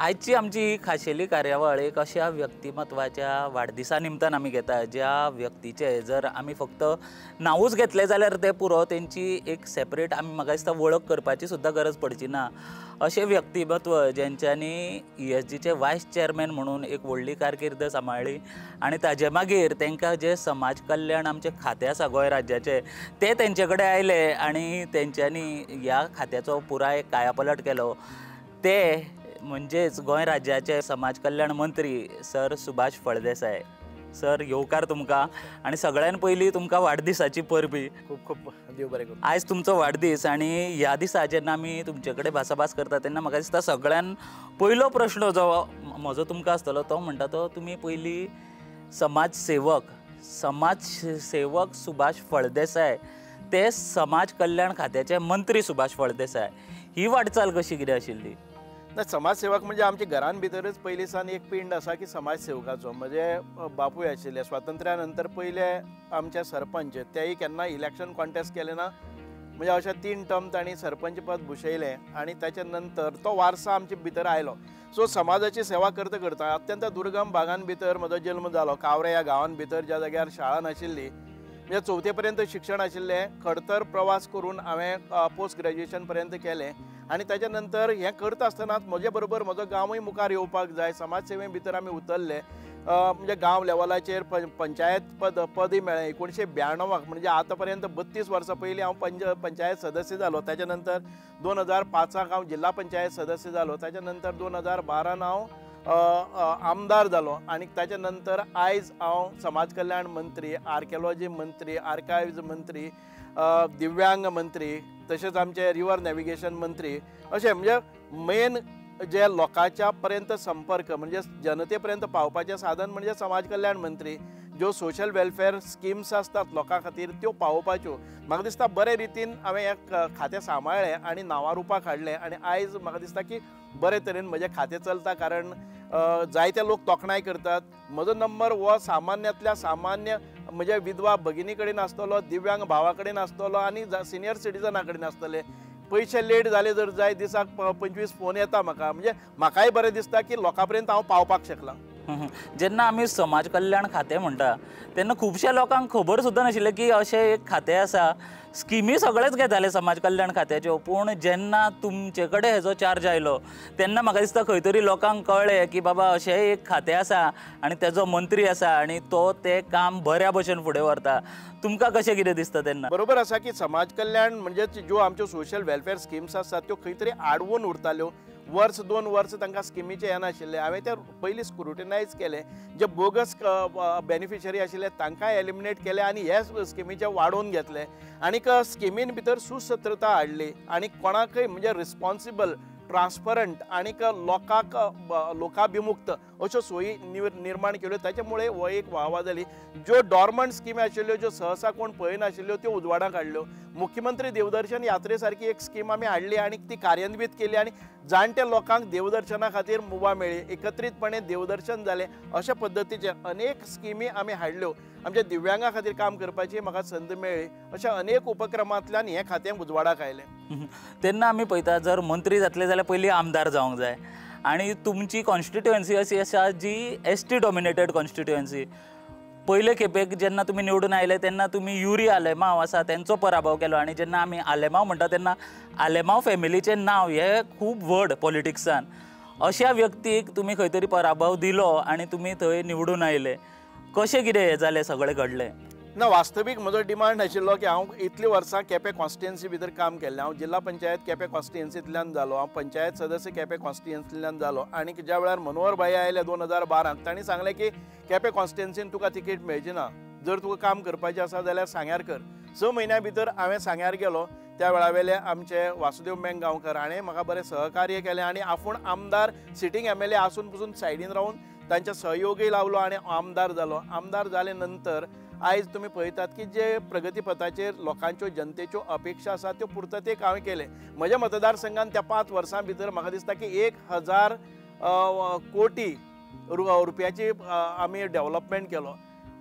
आजची आमची ही खाशेली कार्यावळ एक अशा व्यक्तिमत्वाच्या वाढदिसा निमतान आमी घेता ज्या व्यक्तीचे जर आमी फक्त नांवूच घेतले जाल्यार ते पुरो, तेंची एक सेपरेट आमी म्हाका दिसता वळख करपाची सुद्दां गरज पडची ना। अशें व्यक्तिमत्व जेंच्यांनी ESGचे वायस चेअरमॅन म्हणून एक व्हडली कारकीर्द सांबाळ्ळी आनी ताजे मागीर तांकां जे समाज कल्याण आमचे खातें आसा गोंय राज्याचे ते तेंचे कडेन आयले आनी तेंच्यांनी ह्या खात्याचो पुराय कायापलट केलो। ते म्हणजेच गोंय राज्याचे समाज कल्याण मंत्री सर सुभाष फळदेसाय। सर येवकार तुमकां आनी सगळ्यान पयलीं तुमकां वाडदिसाची परबी। खूप खूप देव बरें करूं। आयज तुमचो वाडदीस आनी ह्या दिसा जेन्ना आमी तुमचे कडेन भासाभास करता तेन्ना म्हाका दिसता सगळ्यान पयलो प्रश्न जो म्हजो तुमकां आसतलो तो म्हणटा तो तुमी पयलीं समाजसेवक सुभाष फळदेसाय ते समाज कल्याण खात्याचे मंत्री सुभाष फळदेसाय, ही वाटचाल कशी कितें आशिल्ली? ना, समाजसेवक म्हणजे आमच्या घरान भितरच पयलीं सावन एक पिंड आसा की समाजसेवकाचो। म्हजे बापूय आशिल्ले स्वातंत्र्या नंतर पयले आमचे सरपंच, तेय केन्ना इलेक्शन कॉन्टेस्ट केले ना, म्हणजे अशे 3 टर्म तांणी सरपंच पद भुशयलें आनी ताचे नंतर तो वारसा आमचे भितर आयलो। सो समाजाची सेवा करता करता अत्यंत दुर्गम भागान भितर म्हजो जल्म जालो। कावरे ह्या गांवान भितर ज्या जाग्यार शाळा नाशिल्ली, म्हणजे 4थी पर्यंत शिक्षण आशिल्लें, खडतर प्रवास करून हांवें पोस्ट ग्रॅज्युएशन पर्यंत केलें आनी ताच्या नंतर हें करता आसतनाच म्हजे बरोबर म्हजो गांवूय मुखार येवपाक जाय, समाजसेवे भितर आमी उतरले। म्हणजे गांव लेवलाचेर पंचायत पदय मेळ्ळें 1992 म्हणजे आतां पर्यंत 32 वर्सां पयलीं हांव पंचायत सदस्य जालो। ताच्या नंतर 2005 हांव जिल्हा पंचायत सदस्य जालो। ताच्या नंतर 2012 हांव आमदार जालो आनी ताच्या नंतर आयज हांव समाज कल्याण मंत्री, आर्किओलॉजी मंत्री, आर्कायव्ज मंत्री, दिव्यांग मंत्री, तशेंच आमचे रिवर नॅव्हिगेशन मंत्री, अशें म्हणजे मेन जे लोकांच्या पर्यंत संपर्क म्हणजे जनते पर्यंत पावपाचें साधन म्हणजे समाज कल्याण मंत्री। ज्यो सोशल वेलफेअर स्किम्स आसतात लोकां खातीर त्यो पावोवपाच्यो। म्हाका दिसता बरे रितीन हांवें हें खातें सांबाळ्ळें आनी नांवा रुपाक हाडलें आनी आयज म्हाका दिसता की बरे तरेन म्हजें खातें चलता। कारण जायते लोक तोखणाय करतात। म्हजो नंबर हो सामान्यांतल्या सामान्य म्हणजे विधवा भगिनी कडेन आसतलो, दिव्यांग भावा कडेन आसतलो आनी सिनियर सिटीजना कडेन आसतले। पयशे लेट जाले जर जाय दिसाक 25 फोन येता म्हाका, म्हणजे म्हाकाय बरें दिसता की लोकां पर्यंत हांव पावपाक शकलां। जेन्ना आमी समाज कल्याण खातें म्हणटा तेन्ना खुबश्या लोकांक खबर सुद्दां नाशिल्लें की अशें एक खातें आसा। स्किमी सगळेच घेताले समाज कल्याण खात्याच्यो, पूण जेन्ना तुमचे कडेन हेजो चार्ज आयलो तेन्ना म्हाका दिसता खंय तरी लोकांक कळ्ळें की बाबा अशें एक खातें आसा आनी तेजो मंत्री आसा आनी तो तें काम बऱ्या भशेन फुडें व्हरता। तुमकां कशें कितें दिसता तेन्ना? बरोबर आसा की समाज कल्याण म्हणजे ज्यो आमच्यो सोशल वेलफेअर स्किम्स आसात त्यो खंय तरी आडवून उरताल्यो। वर्स 2 वर्स तांकां स्किमीचे येनाशिल्ले। हांवें ते पयलीं स्क्रुटिनायज केले, जे बोगस बेनिफिशरी आशिल्ले तांकां एलिमिनेट केले आनी हे स्किमीचे वाडोवन घेतले आनीक स्किमीन भितर सुसत्रता हाडली आनी कोणाकय म्हणजे रिस्पॉन्सिबल, ट्रान्सपरंट आनीक लोकाभिमुक्त अश्यो सोयी निर्माण केल्यो। ताच्यामुळे हो एक वाहवा जाली। ज्यो डॉर्मंट स्किमी आशिल्ल्यो, ज्यो सहसा कोण पळयनाशिल्ल्यो त्यो उजवाडाक हाडल्यो। मुख्यमंत्री देवदर्शन यात्रे सारकी एक स्कीम आमी हाडली आनी ती कार्यान्वीत केली आनी जाणटे लोकांक देवदर्शना खातीर मुभा मेळ्ळी, एकत्रीतपणे देवदर्शन जालें। अशा पद्दतीचे अनेक स्किमी आमी हाडल्यो। आमच्या दिव्यांगा खातीर काम करपाची म्हाका संद मेळ्ळी। अशा अनेक उपक्रमांतल्यान हें खातें उजवाडाक आयलें। तेन्ना आमी पळयता जर मंत्री जातले जाल्यार पयलीं आमदार जावंक जाय आनी तुमची कॉन्स्टिट्युएन्सी अशी आसा जी ST डॉमिनेटेड कॉन्स्टिट्युएन्सी। पयले खेपेक जेन्ना तुमी निवडून आयले तेन्ना तुमी युरी आलेमांव आसा तेंचो पराभव केलो आनी जेन्ना आमी आलेमांव म्हणटा तेन्ना आलेमांव फॅमिलीचें नांव हें खूब व्हड पॉलिटिक्सान। अशा व्यक्तीक तुमी खंय तरी पराभव दिलो आनी तुमी थंय निवडून आयले। कशें कितें हें जालें, सगळें घडलें? ना, वास्तवीक म्हजो डिमांड आशिल्लो की हांव इतलीं वर्सां केपें कॉन्स्टिट्युएन्सी भितर काम केल्लें। हांव जिल्हा पंचायत केपें कॉन्स्टिट्युएन्सींतल्यान जालो, हांव पंचायत सदस्य केपें कॉन्स्टिट्युएन्सींतल्यान जालो आनी ज्या वेळार मनोहर भाई आयले 2012 तांणी सांगलें की केपें कॉन्स्टिट्युएन्सीन तुका तिकेट मेळची ना, जर तुका काम करपाचें आसा जाल्यार सांग्यार कर। 6 म्हयन्या भितर हांवें सांग्यार गेलो। त्या वेळा वेले आमचे वासुदेव मेंग गांवकर हाणें म्हाका बरें सहकार्य केलें आनी आपूण आमदार सिटींग MLA आसून पसून सायडीन रावन तांचे सहयोगय लावलो आनी आमदार जालो। आमदार जाले नंतर आयज तुमी पळयतात की जे प्रगती पथाचेर लोकांच्यो जनतेच्यो अपेक्षा आसा त्यो पुर्ततेक हांवें केले। म्हज्या मतदारसंघान त्या 5 वर्सां भितर म्हाका दिसता की 1000 कोटी रुपयाची आमी डेव्हलपमेंट केलो।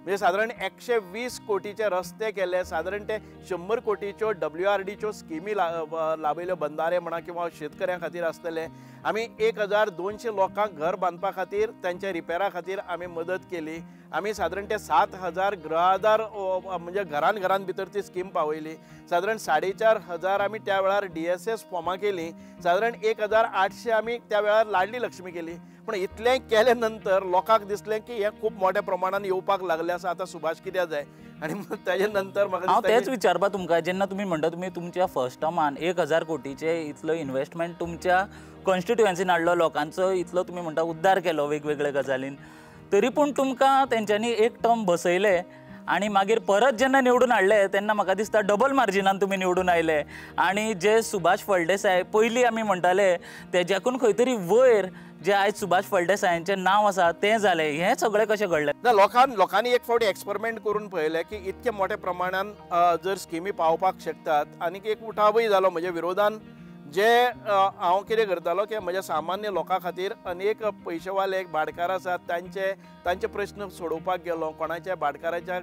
म्हणजे साधारण 120 कोटीचे रस्ते केले, साधारण ते 100 कोटीच्यो WRDच्यो स्किमी लाभयल्यो, बंधारे म्हणा किंवा शेतकऱ्यां खातीर आसतले. आमी 1200 लोकांक घर बांदपा खातीर त्यांच्या रिपेरा खातीर आमी मदत केली. आमी साधारण ते 7000 गृहाधार म्हणजे घरान भितर ती स्कीम पावयली. साधारण 4500 आमी त्या वेळार DSS फॉर्मां केली. साधारण 1800 आमी त्या वेळार लाडली लक्ष्मी केली. पण इतलें केले नंतर लोकांक दिसलें की हे खूप मोठ्या प्रमाणात येवपाक लागले आसा, आतां सुभाष कित्याक जाय. आणि ताजे नंतर म्हाका हांव तेच विचारपा तुमकां, जेन्ना तुमी म्हणटा तुमी तुमच्या फर्स्ट टर्मान 1000 कोटीचे इतलो इन्व्हेस्टमेंट तुमच्या कॉन्स्टिट्युएन्सीन हाडलो, लोकांचो इतलो तुमी म्हणटा उद्धार केलो वेगवेगळ्या गजालीन, तरी पूण तुमकां तेंच्यांनी एक टर्म बसयले आणि मागीर परत जेन्ना निवडून हाडले तेन्ना म्हाका दिसता डबल मार्जिनान तुमी निवडून आयले. आणि जे सुभाष फळदेसाय पयलीं आमी म्हणटाले तेज्याकून खंय तरी वयर जे आयज सुभाष फळदेसायांचें नांव आसा तें जालें. हें सगळें कशें घडलें? ना, लोकांनी एक फावटी एक्सपेरिमेंट करून पळयलें की इतके मोठ्या प्रमाणान जर स्किमी पावपाक शकतात. आनी एक उठावय जालो म्हज्या विरोधान, जे हांव कितें करतालो की म्हज्या सामान्य लोकां खातीर अनेक पयशेवाले भाटकार आसात तांचे प्रश्न सोडोवपाक गेलो. कोणाच्या भाटकाराच्या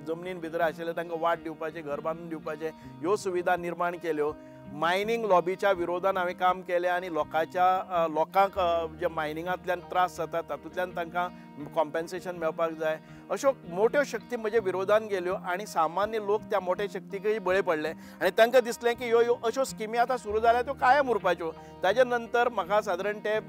जमनीन भितर आशिल्ले तांकां वाट दिवपाचे, घर बांदून दिवपाचे ह्यो सुविधा निर्माण केल्यो. मायनींग लॉबीच्या विरोधान हांवें काम केलें आनी लोकांक जे मायनिंगांतल्यान त्रास जाता तातूंतल्यान तांकां कॉम्पेन्सेशन मेळपाक जाय, अश्यो मोठ्यो शक्ती म्हज्या विरोधान गेल्यो. आनी सामान्य लोक त्या मोठ्या शक्तीकय बळे पडले आनी तांकां दिसलें की ह्यो अश्यो स्किमी आतां सुरू जाल्या त्यो कायम उरपाच्यो. ताजे नंतर म्हाका सादारण ते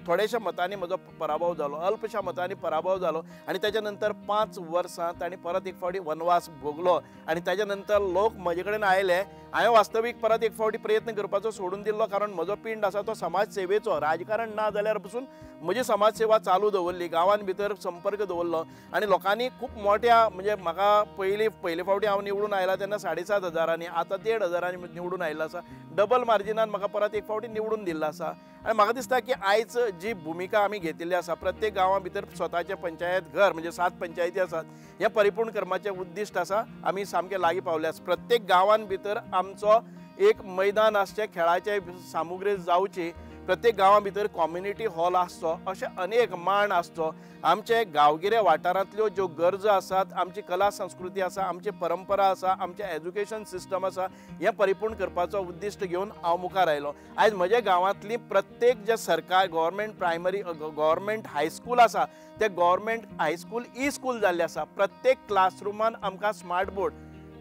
थोड्याशा मतांनी म्हजो पराभव जालो, अल्पशा मतांनी पराभव जालो. आनी ताच्या नंतर 5 वर्सां तांणी परत एक फावटी वनवास भोगलो. आनी ताच्या नंतर लोक म्हजे कडेन आयले. हांवें वास्तवीक परत एक फावटी प्रयत्न करपाचो सोडून दिल्लो, कारण म्हजो पिंड आसा तो समाज सेवेचो. राजकारण ना जाल्यार पसून म्हजी समाज सेवा चालू दवरली, गांवांत भितर संपर्क दवरलो. आनी लोकांनी खूब मोठ्या म्हणजे म्हाका पयली फावटी हांव निवडून आयला तेन्ना 7500 आतां 1500 निवडून आयिल्लो आसा. डबल मार्जिनान म्हाका परत एक फावटी निवडून दिल्लो आसा. आनी म्हाका दिसता की आयज जी भुमिका आमी घेतिल्ली आसा, प्रत्येक गांवां भितर स्वताचें पंचायत घर म्हणजे 7 पंचायती आसात, हें परिपूर्ण करपाचें उद्दिश्ट आसा. आमी सामके लागीं पावले आसा. प्रत्येक गांवांत भितर आमचो एक मैदान आसचें, खेळाचे सामुग्री जावची, प्रत्येक गांवां भितर कम्युनिटी हॉल आसचो, अशे अनेक मांड आसचो. आमचे गांवगिऱ्या वाठारांतल्यो ज्यो गरजो आसात, आमची कला संस्कृती आसा, आमची परंपरा आसा, आमचें एज्युकेशन सिस्टम आसा, हें परिपूर्ण करपाचो उद्दिश्ट घेवन हांव मुखार आयलो. आयज म्हज्या गांवांतली प्रत्येक जे सरकार गव्हर्मेंट हायस्कूल आसा, ते गव्हर्मेंट हायस्कूल स्कूल जाल्ले आसा. प्रत्येक क्लासरुमान आमकां स्मार्ट बोर्ड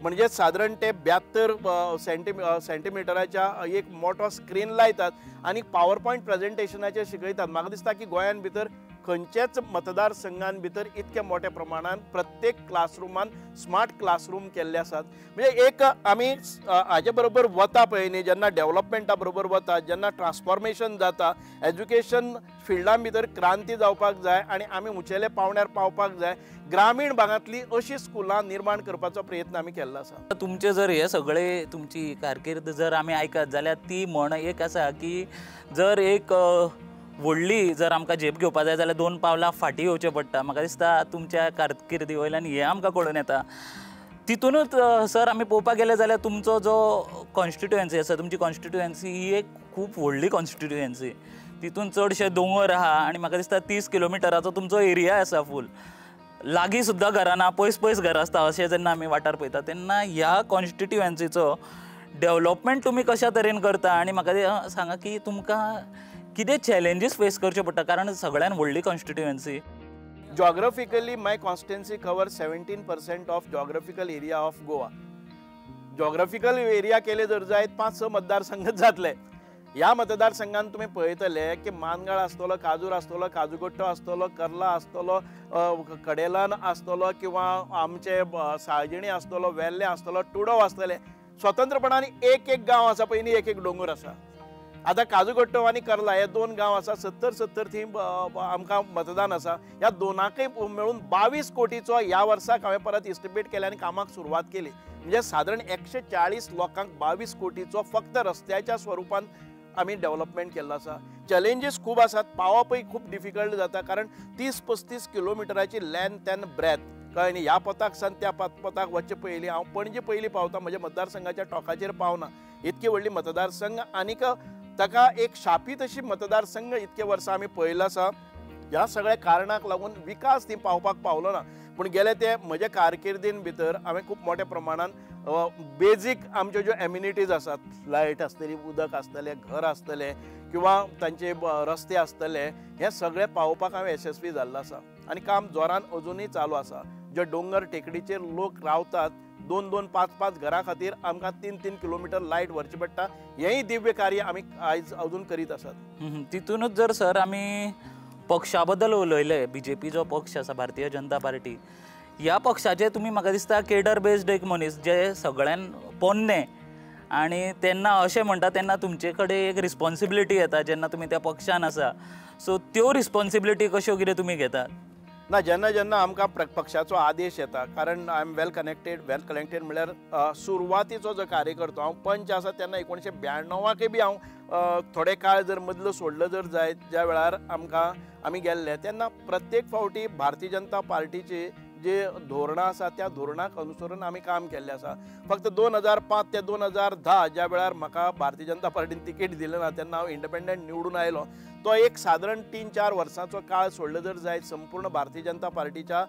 म्हणजे साधारण ते 72 सेंटीमिटराच्या एक मोठो स्क्रीन लायतात आनी पॉवर पॉयंट प्रेझेंटेशनाचेर शिकयतात. म्हाका दिसता की गोंयान भितर खंयचेच मतदारसंघान भितर इतके मोठ्या प्रमाणात प्रत्येक क्लासरुमान स्मार्ट क्लासरूम केल्ले आसात. म्हणजे एक आमी हाजे बरोबर वता पळय न्ही, जेन्ना डेव्हलपमेंटा बरोबर वता, जेन्ना ट्रान्सफॉर्मेशन जाता, एज्युकेशन फिल्डां भितर क्रांती जावपाक जाय आनी आमी उंचेल्या पावंड्यार पावपाक जाय. ग्रामीण भागांतली अशी स्कुलां निर्माण करपाचो प्रयत्न आमी केल्लो आसा. तुमचे जर हे सगळे तुमची कारकीर्द जर आमी आयकत जाल्यार ती म्हण एक आसा की जर एक व्हडली जर आमकां झेप घेवपाक जाय जाल्यार 2 पावलां फाटीं येवचें पडटा. म्हाका दिसता तुमच्या कारकिर्दी वयल्यान हें आमकां कळून येता. तितूनच सर आमी पळोवपाक गेले जाल्यार तुमचो जो कॉन्स्टिट्युएन्सी आसा, तुमची कॉन्स्टिट्युएन्सी ही एक खूब व्हडली कॉन्स्टिट्युएन्सी. तितून चडशे दोंगर आहा आनी म्हाका दिसता 30 किलोमिटराचो तुमचो एरिया आसा फूल. लागीं सुद्दां घरां ना, पयस घरां आसता. अशें जेन्ना आमी वाठार पळयता तेन्ना ह्या कॉन्स्टिट्युएन्सीचो डेव्हलपमेंट तुमी कशा तरेन करता आनी म्हाका सांगा की तुमकां कितें चॅलेंजीस फेस करचे पडटा, कारण सगळ्यान व्हडली constituency. Geographically, my constituency covers 17% of geographical area of Goa. Geographical area केले जर जायत 5-6 मतदारसंघ जातले. ह्या मतदारसंघात तुम्ही पळयतले की मानगाळ आसतलो, काजूर आसतलो, काजूगट्टो आसतलो, कर्ला आसतलो, कडेलान आसतलो किंवा आमचे साळजिणी आसतलो, वेल्ले आसतलो, टुडो आसतले. स्वतंत्रपणाने एक गांव आसा पळय न्ही, एक दोंगर आसा. आता काजूगट्टो आनी कर्ला हे 2 गांव आसा. 70 थी आमकां मतदान आसा. ह्या दोनाकय मेळून 22 कोटीचो ह्या वर्साक हांवें परत इस्टिमेट केले आनी कामाक सुरवात केली. म्हणजे साधारण 140 लोकांक 22 कोटीचो फक्त रस्त्याच्या स्वरुपान आमी डेव्हलपमेंट केल्लो आसा. चॅलेंजीस खूब आसात. पावपय खूब डिफिकल्ट जाता, कारण 30-35 किलोमिटराची लेंथ एंड ब्रेथ कळ्ळें न्ही. ह्या पथाक सावन त्या पथाक वचचे पयलीं हांव पणजे पयलीं पावता, म्हज्या मतदारसंघाच्या टोकाचेर पावना. इतकी व्हडली मतदारसंघ आनीक ताका एक शापीत अशी मतदारसंघ इतके वर्सां आमी पळयलो आसा. ह्या सगळ्या कारणाक लागून विकास थंय पावपाक पावलो ना. पूण गेले ते म्हज्या कारकिर्दीन भितर हांवें खूब मोठ्या प्रमाणान बेजीक आमच्यो ज्यो एम्युनिटीज आसात, लायट आसतली, उदक आसतलें, घर आसतलें किंवा तांचे रस्ते आसतले, हे सगळें पावोवपाक हांव यशस्वी जाल्लो आसा आनी काम जोरान अजुनूय चालू आसा. जे दोंगर टेकडीचेर लोक रावतात, 2-2, 5-5 घरां खातीर आमकां 3-3 किलोमिटर लायट व्हरची पडटा. हेंय दिव्य कार्य आमी आयज अजून करीत आसात. तितूनच जर सर आमी पक्षा बद्दल उलयले, BJP जो पक्ष आसा, भारतीय जनता पार्टी, ह्या पक्षाचे तुमी म्हाका दिसता केडर बेस्ड एक मनीस जे सगळ्यान पोन्ने, आनी तेन्ना अशें म्हणटा तेन्ना तुमचे कडेन एक रिस्पॉन्सिबिलिटी येता जेन्ना तुमी त्या पक्षान आसा. सो त्यो रिस्पॉन्सिबिलिटी कश्यो कितें तुमी घेतात? ना, जेन्ना जेन्ना आमकां पक्षाचो आदेश येता, कारण आय एम वेल कनेक्टेड म्हळ्यार सुरवातीचो जो कार्यकर्तो हांव पंच आसा तेन्ना 1992 बी हांव थोडे काळ जर मदलो सोडलो जर जायत, ज्या वेळार आमी गेल्ले तेन्ना प्रत्येक फावटी भारतीय जनता पार्टीची जे धोरणां आसा त्या धोरणाक अनुसरून आमी काम केल्लें आसा. फक्त 2005 ते 2010 ज्या वेळार म्हाका भारतीय जनता पार्टीन तिकेट दिलें ना तेन्ना हांव इंडिपेंडंट निवडून आयलो, तो एक सादारण 3-4 वर्सांचो काळ सोडलो जर जायत संपूर्ण भारतीय जनता पार्टीच्या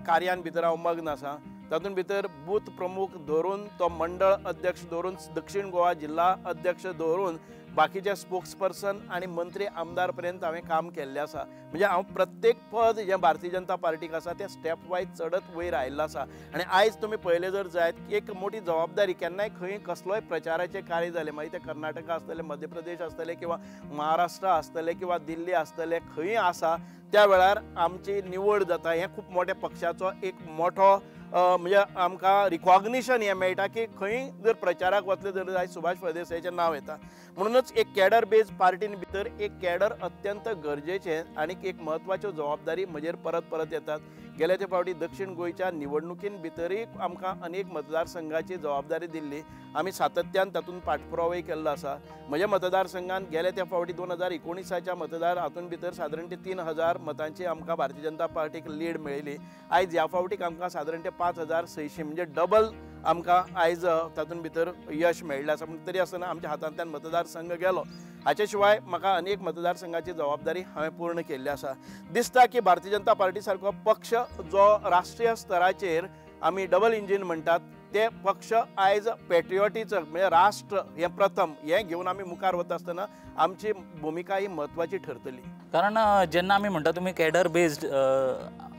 कार्यान भितर हांव मग्न आसा. तातूंत भितर बूथ प्रमुख धरून तो मंडळ अध्यक्ष धरून दक्षिण गोवा जिल्हा अध्यक्ष धरून बाकीचे स्पोक्सपर्सन आनी मंत्री आमदार पर्यंत हांवें काम केल्लें आसा. म्हणजे हांव प्रत्येक पद जें भारतीय जनता पार्टीक आसा तें स्टेप वायज चडत वयर आयिल्लो आसा. आनी आयज तुमी पळयलें जर जायत एक मोठी जबाबदारी, केन्नाय खंय कसलोय प्रचाराचें कार्य जालें, मागीर तें कर्नाटका आसतलें, मध्य प्रदेश आसतलें किंवा महाराष्ट्र आसतलें किंवा दिल्ली आसतलें, खंय आसा त्या वेळार आमची निवड जाता. हें खूब मोठ्या पक्षाचो एक मोठो म्हणजे आमकां रिकॉग्निशन हें मेळटा की खंय जर प्रचाराक वतले जर आयज सुभाष फळदेसायाचें नांव येता. म्हणूनच एक कॅडर बेज पार्टीन भितर एक कॅडर अत्यंत गरजेचें आनी एक म्हत्वाच्यो जबाबदारी म्हजेर परत परत येतात. गेल्या ते फावटी दक्षिण गोंयच्या निवडणुकीन भितरय आमकां अनेक मतदारसंघाची जबाबदारी दिल्ली. आमी सातत्यान तातूंत पाठपुरावोय केल्लो आसा. म्हज्या मतदारसंघान गेल्या त्या फावटी 2019च्या मतदार हातूंत भितर सादारण 3,000 मतांची आमकां भारतीय जनता पार्टीक लीड मेळिल्ली. आयज ह्या फावटीक आमकां सादारण 5,600 म्हणजे डबल आमकां आयज तातूंत भितर यश मेळिल्लें आसा. पूण तरी आसतना आमच्या हातांतल्यान मतदारसंघ गेलो. हाचे शिवाय म्हाका अनेक मतदारसंघाची जबाबदारी हांवें पूर्ण केल्ली आसा. दिसता की भारतीय जनता पार्टी सारको पक्ष जो राष्ट्रीय स्तराचेर आमी डबल इंजीन म्हणटात ते पक्ष आयज पॅट्रियोटिझम म्हणजे राष्ट्र हें प्रथम हें घेवन आमी मुखार वता आसतना आमची भुमिका ही म्हत्वाची ठरतली. कारण जेन्ना आमी म्हणटा तुमी कॅडर बेस्ड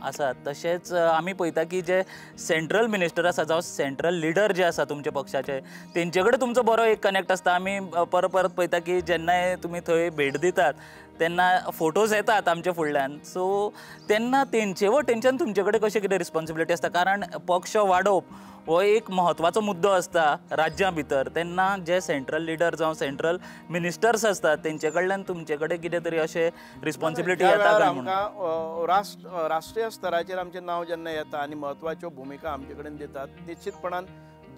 आसात, तशेंच आमी पळयता की जे सेंट्रल मिनिस्टर आसा जावं सेंट्रल लिडर जे आसा तुमच्या पक्षाचे, तेंचे कडेन तुमचो बरो एक कनेक्ट आसता. आमी परत परत पळयता की जेन्नाय तुमी थंय भेट दितात तेन्ना फोटोज येतात आमच्या फुडल्यान. सो तेन्ना तेंचे वटेनच्यान तुमचे कडेन कशें कितें रिस्पॉन्सिबिलिटी आसता? कारण पक्ष वाडोवप हो एक म्हत्वाचो मुद्दो आसता राज्या भितर. तेन्ना जे सेंट्रल लिडर जावं सेंट्रल मिनिस्टर्स आसतात तेंचे कडल्यान तुमचे कडेन कितें तरी अशें रिस्पॉन्सिबिलिटी येता काय म्हणून? आमकां राष्ट्रीय स्तराचेर आमचें नांव जेन्ना येता आनी म्हत्वाच्यो भुमिका आमचे कडेन दितात, निश्चितपणान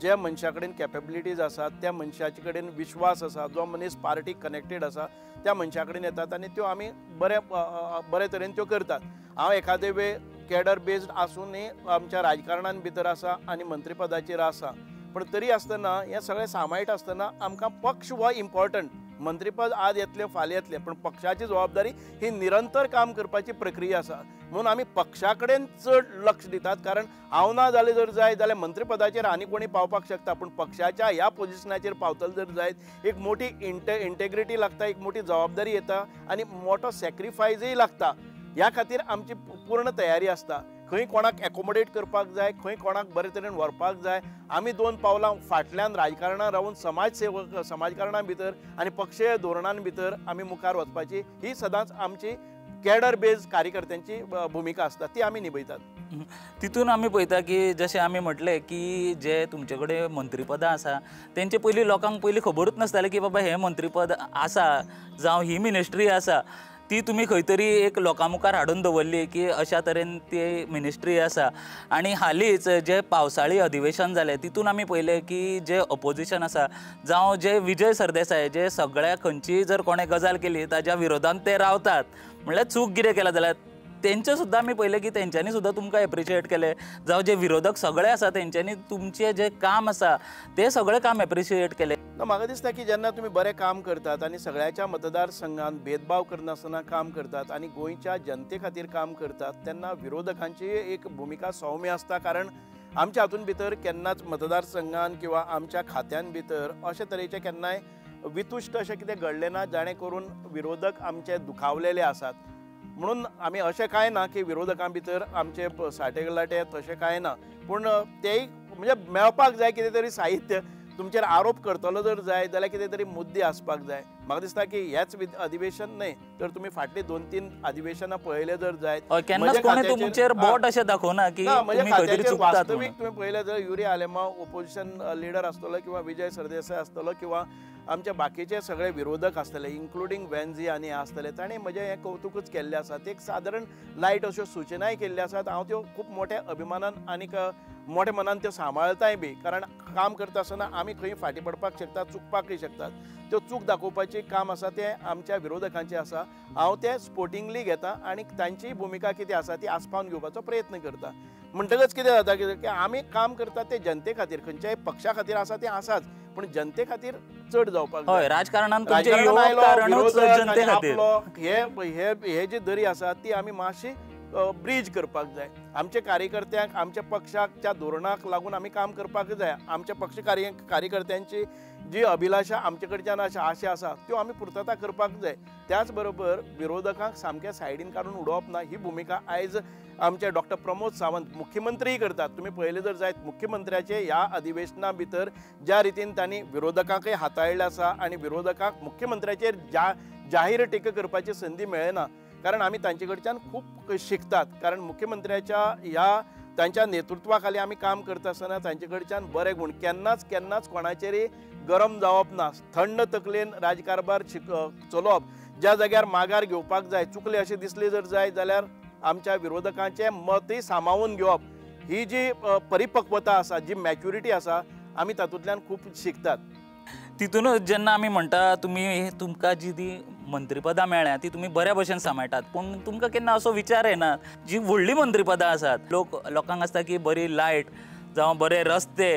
जे मनशा कडेन कॅपेबिलिटीज आसात त्या मनशाचे कडेन विश्वास आसा, जो मनीस पार्टीक कनेक्टेड आसा त्या मनशा कडेन येतात आनी त्यो आमी बरे तरेन त्यो करतात. हांव एखादे वेळ कॅडर बेस्ड आसूनय आमच्या राजकारणान भितर आसा आनी मंत्रीपदाचेर आसा, पण तरी आसतना हें सगळें सांबाळटा आसतना आमकां पक्ष हो इम्पॉर्टंट. मंत्रीपद आज येतलें फाल्यां येतलें, पण पक्षाची जबाबदारी ही निरंतर काम करपाची प्रक्रिया आसा. म्हणून आमी पक्षा कडेन चड लक्ष दितात. कारण हांव ना जालें जर जायत जाल्यार मंत्रीपदाचेर आनी कोणी पावपाक शकता, पूण पक्षाच्या ह्या पोजिशनाचेर पावतलो जर जायत एक मोठी इंटेग्रिटी लागता, एक मोठी जबाबदारी येता आनी मोठो सॅक्रिफायजय लागता. ह्या खातीर आमची पूर्ण तयारी आसता. खंय कोणाक एकोमोडेट करपाक जाय, खंय कोणाक बरे तरेन व्हरपाक जाय. आमी 2 पावलां फाटल्यान राजकारणां रावून समाजकारणां भितर आनी पक्षीय धोरणां भितर आमी मुखार वचपाची ही सदांच आमची कॅडर बेज कार्यकर्त्यांची भुमिका आसता, ती आमी निभयतात. तितून आमी पळयता की जशें आमी म्हटलें की जे तुमचे कडेन मंत्रीपदां आसा तेंचे पयलीं लोकांक पयलीं खबरूच नासतालें की बाबा हें मंत्रीपद आसा जावं ही मिनिस्ट्री आसा. ती तुमी खंय तरी एक लोकां मुखार हाडून दवरली की अशा तरेन ती मिनिस्ट्री आसा. आनी हालींच जे पावसाळी अधिवेशन जालें तितून आमी पळयलें की जे ऑपोजिशन आसा जावं जे विजय सरदेसाय जे सगळ्या खंयचीय जर कोणें गजाल केली ताज्या विरोधांत ते रावतात. म्हणल्यार चूक कितें केला जाल्यार तेंचे सुद्दां आमी पळयलें की तेंच्यांनी सुद्दां तुमकां एप्रिशिएट केलें, जावं जे विरोधक सगळे आसा तेंच्यांनी तुमचें जें काम आसा तें सगळें काम एप्रिशिएट केलें. म्हाका दिसता की जेन्ना तुमी बरें काम करतात आनी सगळ्याच्या मतदारसंघात भेदभाव करनासतना काम करतात आनी गोंयच्या जनते खातीर काम करतात तेन्ना विरोधकांची एक भुमिका सौम्य आसता. कारण आमच्या हातून भितर केन्नाच मतदारसंघान किंवा आमच्या खात्यान भितर अशे तरेचे केन्नाय वितुश्ट अशें कितें घडलें ना जाणें करून विरोधक आमचे दुखावलेले आसात. म्हणून आमी अशें कांय ना की विरोधकां भितर आमचे साठे तशें कांय ना, पूण तेय म्हणजे मेळपाक जाय कितें तरी साहित्य. तुमचेर आरोप करतलो जर जाय जाल्यार कितें तरी मुद्दे आसपाक जाय. म्हाका दिसता की हेच अधिवेशन न्हय तर तुमी फाटली 2-3 अधिवेशनां पळयले जर जायत केन्नाच कोणी तुमचेर बोट अशें दाखोवना की तुमी खंय तरी चुकतात. वास्तवीक तुमी पळयलें जर युरी आलेमा ओपोजिशन लिडर आसतलो किंवा विजय सरदेसाय आसतलो किंवा आमचे बाकीचे सगळे विरोधक आसतले इन्क्लुडींग वेन्झी आनी आसतले, ताणें म्हजें हें कौतुकूच केल्लें आसा. ते एक सादारण लायट अश्यो सुचनाय केल्ल्यो आसात. हांव त्यो खूब मोठ्या अभिमानान आनीक मोठ्या मनान त्यो सांबाळटाय बी. कारण काम करता आसतना आमी खंय फाटीं पडपाक शकतात, चुकपाकय शकतात. त्यो चूक दाखोवपाचें काम आसा तें आमच्या विरोधकांचें आसा. हांव तें स्पोर्टिंगली घेता आनी तांची भुमिका कितें आसा ती आस्पावन घेवपाचो प्रयत्न करता. म्हणटकच कितें जाता की आमी काम करतात तें जनते खातीर, खंयच्याय पक्षा खातीर आसा तें आसाच, पूण जनते खातीर चड जावपाक हय. राजकारणान तुमचें येवप कारणूच जनते खातीर. हे जी दरी आसा ती आमी मातशी ब्रीज करपाक जाय. आमच्या कार्यकर्त्यांक आमच्या पक्षाच्या धोरणाक लागून आमी काम करपाक जाय. आमच्या पक्ष कार्यकर्त्यांची जी अभिलाषा आमचे कडच्यान आशा आसा त्यो आमी पुर्तता करपाक जाय. त्याच बरोबर विरोधकांक सामकें सायडीन काडून उडोवप ना. ही भुमिका आयज आमचे डॉक्टर प्रमोद सावंत मुख्यमंत्री करतात. तुमी पळयलें जर जायत मुख्यमंत्र्याचे ह्या अधिवेशना भितर ज्या रितीन तांणी विरोधकांकय हाताळिल्लें आसा आनी विरोधकांक मुख्यमंत्र्याचेर जाहीर टिका करपाची संदी मेळना. कारण आमी तांचे कडच्यान खूब शिकतात. कारण मुख्यमंत्र्याच्या ह्या तांच्या नेतृत्वा खाली आमी काम करता आसतना तांचे कडच्यान बरे गुण केन्नाच कोणाचेरय गरम जावप ना. थंड तकलेन राजकारभार चलोवप. ज्या जाग्यार माघार घेवपाक जाय, चुकले अशें दिसलें जर जाय जाल्यार आमच्या विरोधकांचें मतय सांबाळून घेवप. ही जी परिपक्वता आसा, जी मॅच्युरिटी आसा, आमी तातूंतल्यान खूब शिकतात. तितूनच जेन्ना आमी म्हणटा तुमकां जी मंत्रीपदां मेळ्ळ्या ती तुमी बऱ्या भशेन सांबाळटात, पूण तुमकां केन्ना असो विचार येना जी व्हडली मंत्रीपदां आसात, लोकांक आसता की बरी लायट जावं बरे रस्ते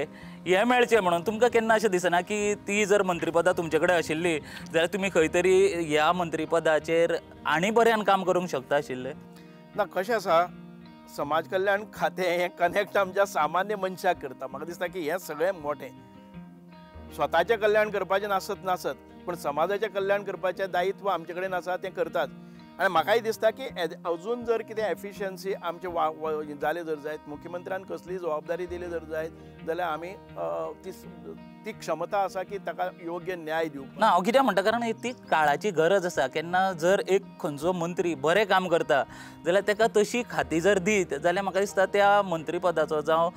हे मेळचे म्हणून, तुमकां केन्ना अशें दिसना की ती जर मंत्रीपदां तुमचे कडेन आशिल्ली जाल्यार तुमी खंय तरी ह्या मंत्रीपदाचेर आनी बऱ्यान काम करूंक शकता आशिल्ले? ना, कशें आसा, समाज कल्याण खातें हें कनेक्ट आमच्या सामान्य मनशाक करता. म्हाका दिसता की हें सगळें मोठें. स्वताचें कल्याण करपाचें नासत, पूण समाजाचें कल्याण करपाचें दायित्व आमचे कडेन आसा तें करतात. आनी म्हाकाय दिसता की अजून जर कितें एफिशियन्सी आमचे जाले जर जायत, मुख्यमंत्र्यान कसली जबाबदारी दिली जर जायत जाल्यार आमी ती क्षमता आसा की ताका योग्य न्याय दिवप. ना, हांव कित्याक म्हणटा कारण ती काळाची गरज आसा. केन्ना जर एक खंयचो मंत्री बरें काम करता जाल्यार ताका तशी खाती जर दीत जाल्यार म्हाका दिसता त्या मंत्रीपदाचो जावं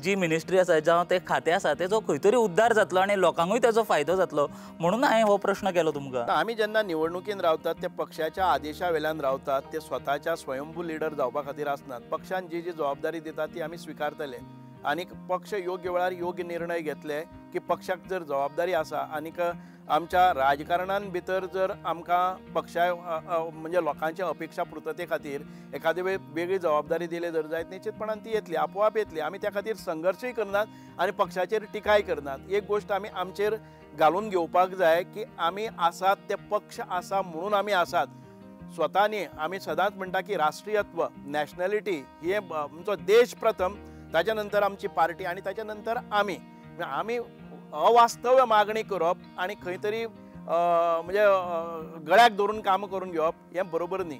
जी मिनिस्ट्री आसा जावं तें खातें आसा तेजो खंय तरी उद्धार जातलो आनी लोकांकूय तेजो फायदो जातलो. म्हणून हांवें हो प्रश्न केलो तुमकां. आमी जेन्ना निवडणुकीन रावतात ते पक्षाच्या आदेशा वेल्यान रावतात. ते स्वताच्या स्वयंभू लिडर जावपा खातीर आसनात. पक्षान जी जबाबदारी दिता ती आमी स्विकारतले. आनीक पक्ष योग्य वेळार योग्य निर्णय घेतले की पक्षाक जर जबाबदारी आसा आनीक आमच्या राजकारणान भितर जर आमकां पक्षा म्हणजे लोकांच्या अपेक्षा पुर्तते खातीर एखादे वेगळी जबाबदारी दिली जर जायत निश्चितपणान ती येतली, आपोआप येतली. आमी त्या खातीर संघर्शय करनात आनी पक्षाचेर टिकाय करनात. एक गोश्ट आमी आमचेर घालून घेवपाक जाय की आमी आसात ते पक्ष आसा म्हणून आमी आसात. स्वतांनी आमी सदांच म्हणटा की राष्ट्रीयत्व, नॅशनॅलिटी ही आमचो देश प्रथम, ताच्या नंतर आमची पार्टी आनी ताच्या नंतर आमी अवास्तव्य मागणी करप आनी खंय तरी म्हणजे गळ्याक धरून काम करून घेवप हें बरोबर न्ही.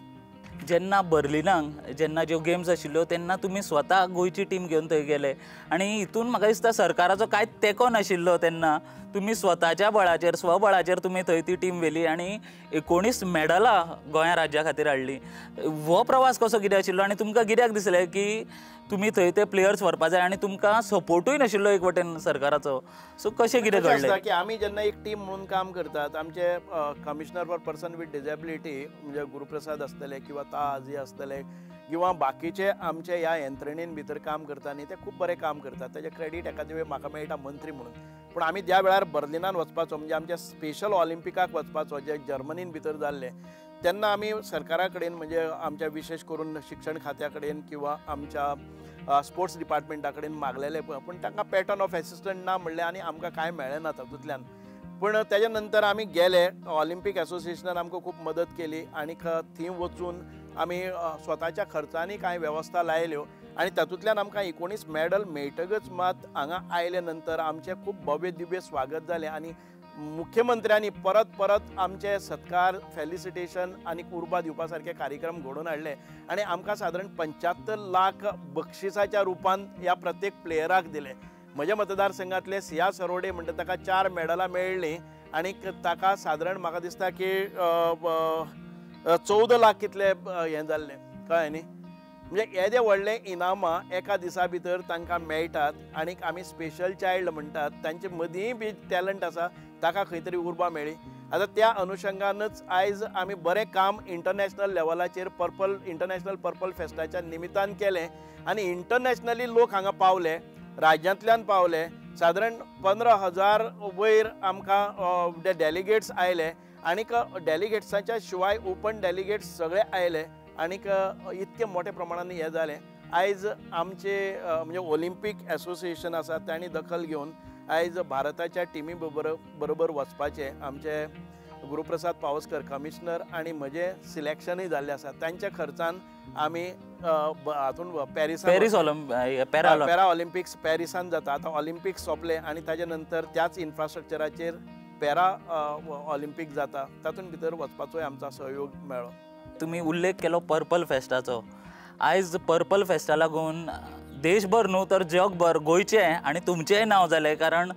जेन्ना बर्लिनाक जेन्ना ज्यो गेम्स आशिल्ल्यो तेन्ना तुमी स्वता गोंयची टीम घेवन थंय गेले आनी हितून म्हाका दिसता सरकाराचो कांयच तेंको नाशिल्लो. तेन्ना तुमी स्वताच्या बळाचेर स्वबळाचेर तुमी थंय ती टीम व्हेली आनी 19 मेडलां गोंया राज्या खातीर हाडली. हो प्रवास कसो कितें आशिल्लो आनी तुमकां कित्याक दिसलें की तुमी थंय ते प्लेयर्स व्हरपा जाय आनी तुमकां सपोर्टूय नाशिल्लो एक वटेन सरकाराचो? सो कशें कितें घडलें की आमी जेन्ना एक टीम म्हणून काम करतात, आमचे commissioner for person with disability म्हणजे गुरुप्रसाद आसतले किंवा ताजी आसतले किंवा बाकीचे आमचे ह्या यंत्रणेन भितर काम करता न्ही ते खूब बरें काम करतात. ताजें क्रेडीट एखादे वेळ म्हाका मेळटा मंत्री म्हणून. पूण आमी ज्या वेळार बर्लिनान वचपाचो म्हणजे आमच्या स्पेशल ऑलिंपिकाक वचपाचो जे जर्मनीन भितर जाल्ले तेन्ना आमी सरकारा कडेन म्हणजे आमच्या विशेष करून शिक्षण खात्या कडेन किंवा आमच्या स्पोर्ट्स डिपार्टमेंटा कडेन मागलेले पूण तांकां पॅटर्न ऑफ एसिस्टंट ना म्हणलें आनी आमकां कांय मेळ्ळें ना तातूंतल्यान पूण तेजे नंतर आमी गेले ऑलिंपीक एसोसिएशनान आमकां खूब मदत केली आनीक थंय वचून आमी स्वताच्या खर्चांनी कांय वेवस्था लायल्यो आनी तातूंतल्यान आमकां 19 मेडल मेळटकच मात हांगा आयले नंतर आमचें खूब भव्य दिव्य स्वागत जालें आनी मुख्यमंत्र्यांनी परत परत आमचे सत्कार फेलिसिटेशन आनी उर्बा दिवपा सारके कार्यक्रम घडोवन हाडले आनी आमकां सादारण 75 लाख बक्षिसाच्या रुपान ह्या प्रत्येक प्लेयराक दिले म्हज्या मतदारसंघांतले सिया सरोडे म्हणटा ताका 4 मेडलां मेळ्ळीं आनीक ताका सादारण म्हाका दिसता की 14 लाख कितले हें जाल्लें कळ्ळें न्ही म्हणजे येदे व्हडले इनामां एका दिसा भितर तांकां मेळटात आनीक आमी स्पेशल चायल्ड म्हणटात तांचे मदींय बी टॅलंट आसा ताका खंय तरी उर्बा मेळ्ळी आतां त्या अनुशंगानच आयज आमी बरें काम इंटरनॅशनल लेवलाचेर इंटरनॅशनल पर्पल फेस्टाच्या निमित्तान केलें आनी इंटरनॅशनली लोक हांगा पावले राज्यांतल्यान पावले सादारण 15,000 वयर आमकां डेलिगेट्स आयले आनीक डेलिगेट्साच्या शिवाय ओपन डेलिगेट्स सगळे आयले आनीक इतके मोठ्या प्रमाणान हें जालें आयज आमचे म्हणजे ऑलिंपीक एसोसिएशन आसा तांणी दखल घेवन आयज भारताच्या टिमी बरोबर वचपाचें आमचे गुरुप्रसाद पावसकर कमिशनर आनी म्हजें सिलेक्शनूय जाल्लें आसा तांच्या खर्चान आमी हातून पॅरा ऑलिंपिक्स पॅरिसान जाता आतां ऑलिंपिक्स सोंपले आनी ताजे नंतर त्याच इन्फ्रास्ट्रक्चराचेर पॅरा ऑलिंपिक जाता तातूंत भितर वचपाचोय आमचो सहयोग मेळ्ळो तुम्ही उल्लेख केलो पर्पल फेस्टाचो आयज पर्पल फेस्टा लागून देशभर न्हू तर जगभर गोंयचें आनी तुमचेंय नांव जालें कारण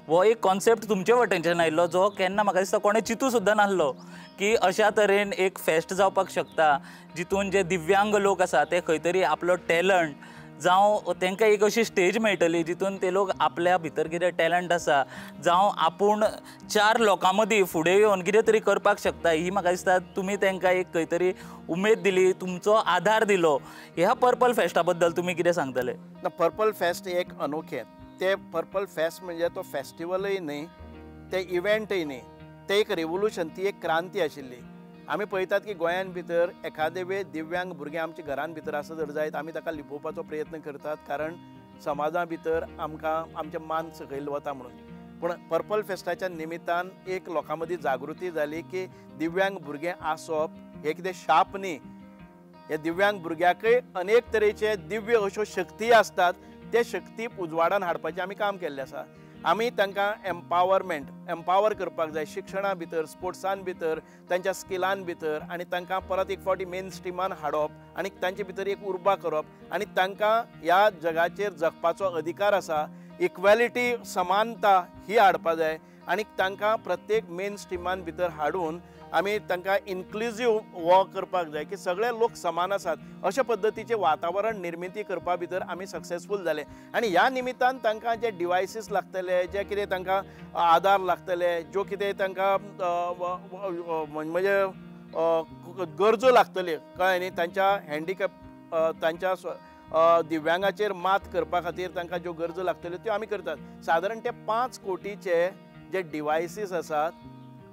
हो एक कॉन्सेप्ट तुमचे वटेनच्यान आयिल्लो जो केन्ना म्हाका दिसता कोणें चिंतू सुद्दां नासलो की अशा तरेन एक फेस्ट जावपाक शकता जितून जे दिव्यांग लोक आसा ते खंय तरी आपलो टॅलंट जावं तांकां एक अशी स्टेज मेळटली जितून ते लोक आपल्या भितर कितें टॅलंट आसा जावं आपूण 4 लोकां मदीं फुडें येवन कितें तरी करपाक शकता ही म्हाका दिसता तुमी तांकां एक खंय तरी उमेद दिली तुमचो आधार दिलो ह्या पर्पल फेस्टा बद्दल तुमी कितें सांगतले पर्पल फेस्ट एक अनोखें ते पर्पल फेस्ट म्हणजे तो फेस्टिवलय न्ही ते इव्हेंटय न्ही ते एक रेवोल्युशन ती एक क्रांती आशिल्ली आमी पळयतात की गोंयान भितर एखादे वेळ दिव्यांग भुरगे आमच्या घरान भितर आसा जर जायत आमी ताका लिपोवपाचो प्रयत्न करतात कारण समाजा भितर आमकां आमचें मान सकयल वता म्हणून पूण पर्पल फेस्टाच्या निमित्तान एक लोकां मदीं जागृती जाली की दिव्यांग भुरगे आसप हे कितें शाप न्ही हे दिव्यांग भुरग्याकय अनेक तरेचे दिव्य अश्यो शक्ती आसतात ते शक्ती उजवाडान हाडपाचें आमी काम केल्लें आसा आमी तांकां एम्पावर करपाक जाय शिक्षणा भितर स्पोर्ट्सान भितर तांच्या स्किलान भितर आनी तांकां परत एक फावटी मेन स्ट्रिमान हाडप आनी तांचे भितर एक उर्बा करप आनी तांकां ह्या जगाचेर जगपाचो अधिकार आसा इक्वेलिटी समानता ही हाडपा जाय आनी तांकां प्रत्येक मेन स्ट्रिमान भितर हाडून आमी तांकां इन्क्लुजीव वो करपाक जाय की सगळे लोक समान आसात अशा पद्दतीचें वातावरण निर्मिती करपा भितर आमी सक्सेसफूल जाले आनी ह्या निमित्तान तांकां जे डिवायसीस लागतले जे कितें तांकां आधार लागतले ज्यो कितें तांकां म्हणजे गरजो लागतल्यो कळ्ळें न्ही तांच्या हँडिकॅप तांच्या दिव्यांगाचेर मात करपा खातीर तांकां ज्यो गरजो लागतल्यो त्यो आमी करतात सादारण ते 5 कोटीचे जे डिवायसीस आसात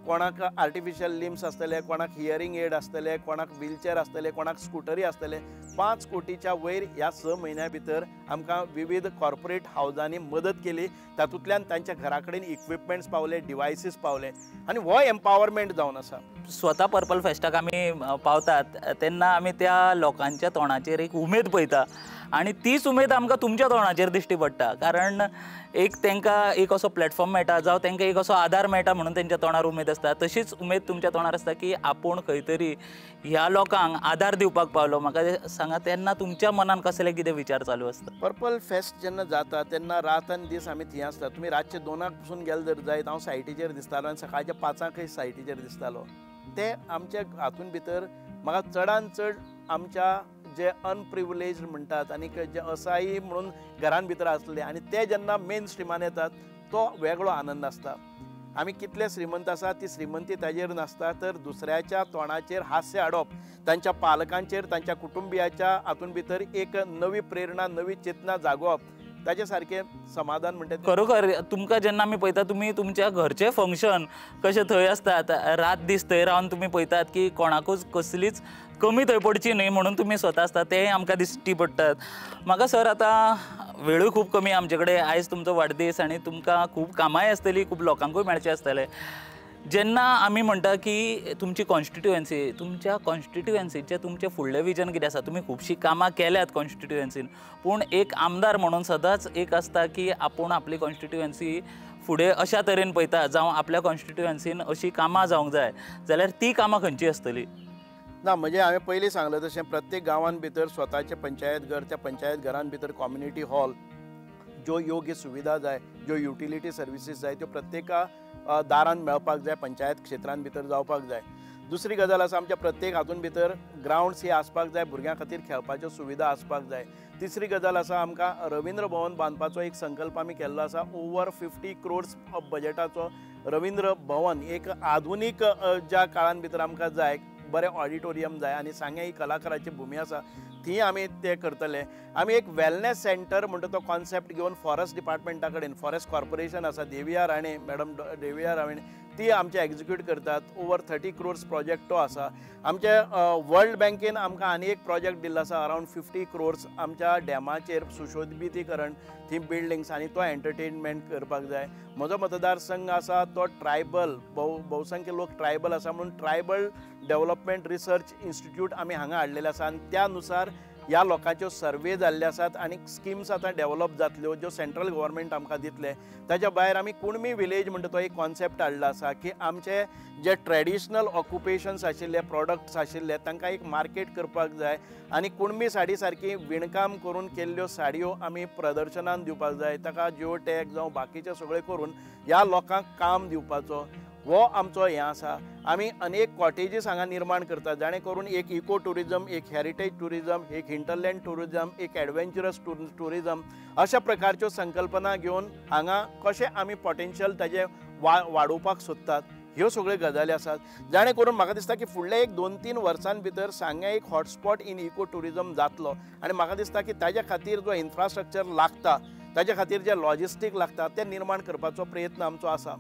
कोणाक आर्टिफिशियल लिम्स आसतले कोणाक हियरिंग एड आसतले कोणाक व्हीलचेअर आसतले कोणाक स्कुटरी आसतले 5 कोटीच्या वयर ह्या 6 म्हयन्या भितर आमकां विविध कॉर्पोरेट हावजांनी मदत केली तातूंतल्यान तांच्या घरा कडेन इक्विपमेंट्स पावले डिवायसीस पावले आनी हो एम्पावरमेंट जावन आसा स्वता पर्पल फेस्टाक आमी पावतात तेन्ना आमी त्या लोकांच्या तोंडाचेर एक उमेद पळयता आनी तीच उमेद आमकां तुमच्या तोंडाचेर दिश्टी पडटा कारण एक तांकां एक असो प्लॅटफॉर्म मेळटा जावं तांकां एक असो आधार मेळटा म्हणून तांच्या तोंडार उमेद आसता तशीच उमेद तुमच्या तोंडार आसता की आपूण खंय तरी ह्या लोकांक आधार दिवपाक पावलो म्हाका सांगा तेन्ना तुमच्या मनान कसले कितें विचार चालू आसता पर्पल फेस्ट जेन्ना जाता तेन्ना रात आनी दीस आमी थंय आसता तुमी रातचे 2 पसून गेले जर जायत हांव सायटीचेर दिसतालो आनी सकाळच्या 5 सायटीचेर दिसतालो ते आमच्या हातून भितर म्हाका चडान चड आमच्या जे अनप्रिविलेज म्हणटात आनी जे असाई म्हणून घरान भितर आसले आनी ते जेन्ना मेन स्ट्रिमान येतात तो वेगळो आनंद आसता आमी कितले श्रीमंत आसा ती श्रीमंती ताजेर नासता तर दुसऱ्याच्या तोंडाचेर हास्य हाडप तांच्या पालकांचेर तांच्या कुटुंबियाच्या हातून भितर एक नवी प्रेरणा नवी चेतना जागोवप ताचे सारकें समाधान म्हणटा तें खरोखर तुमकां जेन्ना आमी पळयता तुमी तुमच्या घरचे फंक्शन कशें थंय आसतात, रात दीस थंय रावन तुमी पळयतात की कोणाकूच कसलीच कमी थंय पडची न्ही म्हणून तुमी स्वता आसता तें आमकां दिश्टी पडटात. म्हाका सर आतां वेळूय खूब कमी आमचे कडेन, आयज तुमचो वाडदीस आनी तुमकां खूब कामांय आसतलीं, खूब लोकांकूय मेळचें आसतलें. जेन्ना आमी म्हणटा की तुमची कॉन्स्टिट्युएन्सी, तुमच्या कॉन्स्टिट्युएन्सीचें तुमचें फुडलें विजन कितें आसा? तुमी खुबशीं कामां केल्यात कॉन्स्टिट्युएन्सीन, पूण एक आमदार म्हणून सदांच एक आसता की आपूण आपली कॉन्स्टिट्युएन्सी फुडें अशा तरेन पळयता जावं आपल्या कॉन्स्टिट्युएन्सीन अशीं कामां जावंक जाय, जाल्यार ती कामां खंयची आसतली? ना म्हणजे हांवें पयलीं सांगलें तशें प्रत्येक गांवांत भितर स्वताचें पंचायत घर, त्या पंचायत घरान भितर कम्युनिटी हॉल, ज्यो योग्य सुविधा जाय, ज्यो युटिलिटी सर्विसीस जाय त्यो प्रत्येका दारान मेळपाक जाय, पंचायत क्षेत्रान भितर जावपाक जाय. दुसरी गजाल आसा आमच्या प्रत्येक हातून भितर ग्रावंड्स हे आसपाक जाय, भुरग्यां खातीर खेळपाच्यो सुविधा आसपाक जाय. तिसरी गजाल आसा आमकां रवींद्र भवन बांदपाचो एक संकल्प आमी केल्लो आसा. ओवर 50 crores बजेटाचो रवींद्र भवन एक आधुनीक ज्या काळान भितर आमकां जाय, बरें ऑडिटोरियम जाय आनी सांगे ही कलाकाराची भूमी आसा थी आमी ते करतले. आमी एक वेलनेस सेंटर म्हणटा तो कॉन्सेप्ट घेवन फॉरेस्ट डिपार्टमेंटा कडेन, फॉरेस्ट कॉर्पोरेशन आसा, देविया राणे मॅडम, देविया राणे ती आमचे एक्झिक्यूट करतात. ओवर 30 crores प्रोजेक्ट तो आसा. आमचे वर्ल्ड बँकेन आमकां आनी एक प्रोजेक्ट दिल्लो आसा अरावंड 50 crores आमच्या डॅमाचेर सुशोभितीकरण, थी बिल्डिंग्स आनी तो एंटरटेनमेंट करपाक जाय. म्हजो मतदारसंघ आसा तो ट्रायबल, बहुसंख्य लोक ट्रायबल आसा म्हणून ट्रायबल डेव्हलपमेंट रिसर्च इन्स्टिट्यूट आमी हांगा हाडलेले आसा आनी त्यानुसार ह्या लोकांच्यो सर्वे जाल्ले आसात आनी स्किम्स आतां डेव्हलप जातल्यो ज्यो सेंट्रल गव्हर्मेंट आमकां दितले. ताच्या भायर आमी कुणबी विलेज म्हणटा तो एक कॉन्सेप्ट हाडला आसा की आमचे जे ट्रेडिशनल ऑक्युपेशन्स आशिल्ले, प्रॉडक्ट्स आशिल्ले तांकां एक मार्केट करपाक जाय आनी कुणबी साडी सारकी विणकाम करून केल्ल्यो साडयो आमी प्रदर्शनान दिवपाक जाय. ताका जिओ टॅग जावं बाकीचे सगळे करून ह्या लोकांक काम दिवपाचो हो आमचो हें आसा. आमी अनेक कॉटेजीस हांगा निर्माण करतात जाणे करून एक इको टुरिजम, एक हेरिटेज टुरिजम, एक हिंटरलँड टुरिजम, एक एडवेंचरस टुरिजम अशा प्रकारच्यो संकल्पना घेवन हांगा कशें आमी पोटेन्शियल ताजें वाडोवपाक सोदतात ह्यो सगळ्यो गजाली आसात. जाणे करून म्हाका दिसता की फुडल्या एक 2-3 वर्सां भितर सांग्या एक हॉटस्पॉट इन इको टुरिजम जातलो आनी म्हाका दिसता की ताज्या खातीर जो इन्फ्रास्ट्रक्चर लागता, ताज्या खातीर जे लॉजिस्टीक लागता तें निर्माण करपाचो प्रयत्न आमचो आसा.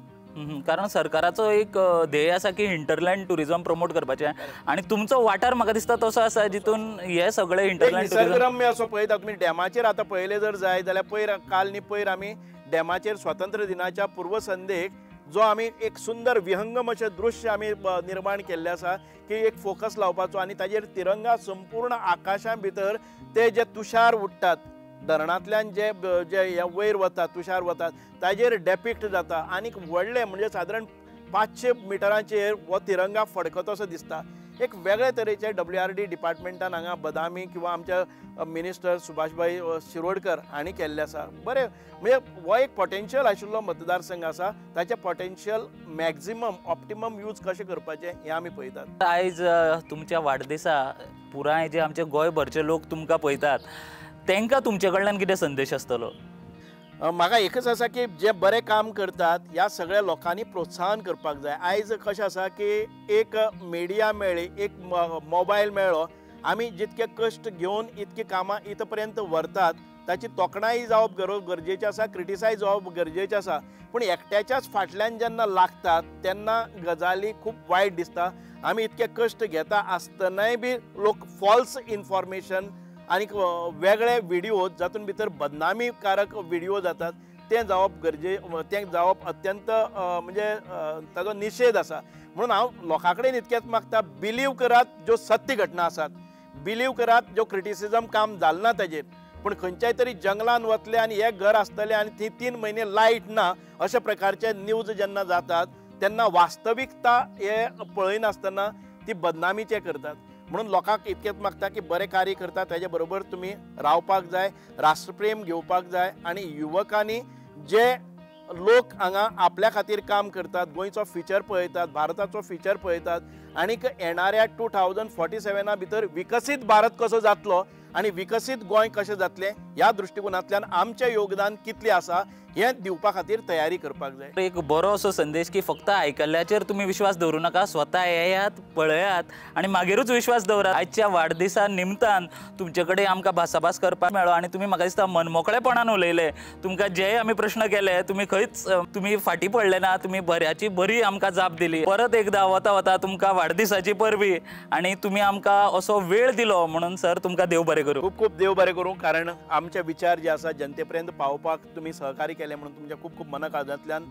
कारण सरकाराचो एक ध्येय आसा की हिंटरलँड टुरिजम प्रमोट करपाचें आनी तुमचो वाठार म्हाका दिसता तसो आसा जितून हे सगळे हिंटरलँड निसर्गरम्य असो पळयता तुमी. डॅमाचेर आतां पळयलें जर जाय जाल्यार पयर काल न्ही पयर आमी डॅमाचेर स्वातंत्र्य दिनाच्या पूर्व संदेक जो आमी एक सुंदर विहंगम अशें दृश्य आमी निर्माण केल्लें आसा की एक फोकस लावपाचो आनी ताजेर तिरंगा संपूर्ण आकाशा भितर ते जे तुषार उडटात धरणांतल्यान जे जे वयर वतात, तुषार वतात ताजेर डेपिक्ट जाता आनी व्हडले म्हणजे सादारण 500 मिटरांचेर हो तिरंगा फडकतोसो दिसता. एक वेगळे तरेचे WRD डिपार्टमेंटान हांगा बदामी किंवा आमच्या मिनिस्टर सुभाषभाई शिरोडकर हांणी केल्ले आसा. बरें म्हणजे हो एक पोटेन्शियल आशिल्लो मतदारसंघ आसा, ताचें पोटेन्शियल मॅक्झिमम ऑप्टिमम यूज कशें करपाचें हें आमी पळयतात. आयज तुमच्या वाडदिसा पुराय जे आमचे गोंयभरचे लोक तुमकां पळयतात तांकां तुमचे कडल्यान कितें संदेश आसतलो? म्हाका एकच आसा की जे बरें काम करतात ह्या सगळ्या लोकांनी प्रोत्साहन करपाक जाय. आयज कशें आसा की एक मिडिया मेळ्ळी, एक मोबायल मेळ्ळो, आमी जितके कश्ट घेवन इतकी कामां इथ पर्यंत व्हरतात ताची तोखणाय जावप गरजेची आसा, क्रिटिसायज जावप गरजेचें आसा. पूण एकट्याच्याच फाटल्यान जेन्ना लागतात तेन्ना गजाली खूब वायट दिसता. आमी इतके कश्ट घेता आसतनाय बी लोक फॉल्स इन्फॉर्मेशन आनी वेगळे व्हिडिओ जातून भितर बदनामीकारक व्हिडिओ जातात तें जावप अत्यंत म्हणजे ताचो निशेध आसा. म्हणून हांव लोकां कडेन इतकेंच मागता, बिलीव करात ज्यो सत्य घटना आसात, बिलीव करात ज्यो क्रिटिसिजम काम जालें ना ताजेर. पूण खंयच्याय तरी जंगलान वतले आनी एक घर आसतलें आनी थंय 3 म्हयने लायट ना अशा प्रकारचे न्यूज जेन्ना जातात तेन्ना वास्तविकता हे पळयनासतना ती बदनामीचें करतात. म्हणून लोकांक इतकेंच मागता की बरें कार्य करता ताजे बरोबर तुमी रावपाक जाय, राष्ट्रप्रेम घेवपाक जाय आनी युवकांनी जे लोक हांगा आपल्या खातीर काम करतात, गोंयचो फ्युचर पळयतात, भारताचो फ्युचर पळयतात आनीक येणाऱ्या 2047 भितर विकसीत भारत कसो जातलो आणि विकसीत गोंय कशें जातलें ह्या दृश्टिकोनांतल्यान आमचें योगदान कितलें आसा हें दिवपा खातीर तयारी करपाक जाय। एक बरो असो संदेश की फक्त आयकल्ल्याचेर तुम्ही विश्वास दवरूं नाका, स्वता येयात, पळयात आणि मागीरूच विश्वास दवरात। आजच्या वाडदिसा निमतान तुमचे कडेन आमकां भासाभास करपाक मेळ्ळो आणि तुम्ही म्हाका दिसता मनमोकळेपणान उलयले। तुमकां जे आमी प्रश्न केले तुम्ही खंयच तुम्ही फाटीं पडले ना, तुम्ही बऱ्याची बरी आमकां जाप दिली। परत एकदा वता वता तुमकां वाडदिसाची परबी आणि तुम्ही आमकां असो वेळ दिलो म्हणून सर तुमकां देव बरें करूं। खूप खूप देव बरें करूं, कारण आमचे विचार जे आसा जनते पर्यंत पावोवपाक तुम्ही सहकार्य केले म्हणून तुमच्या खूप खूप मनाकाळजांतल्यान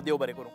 देव बरें करूं।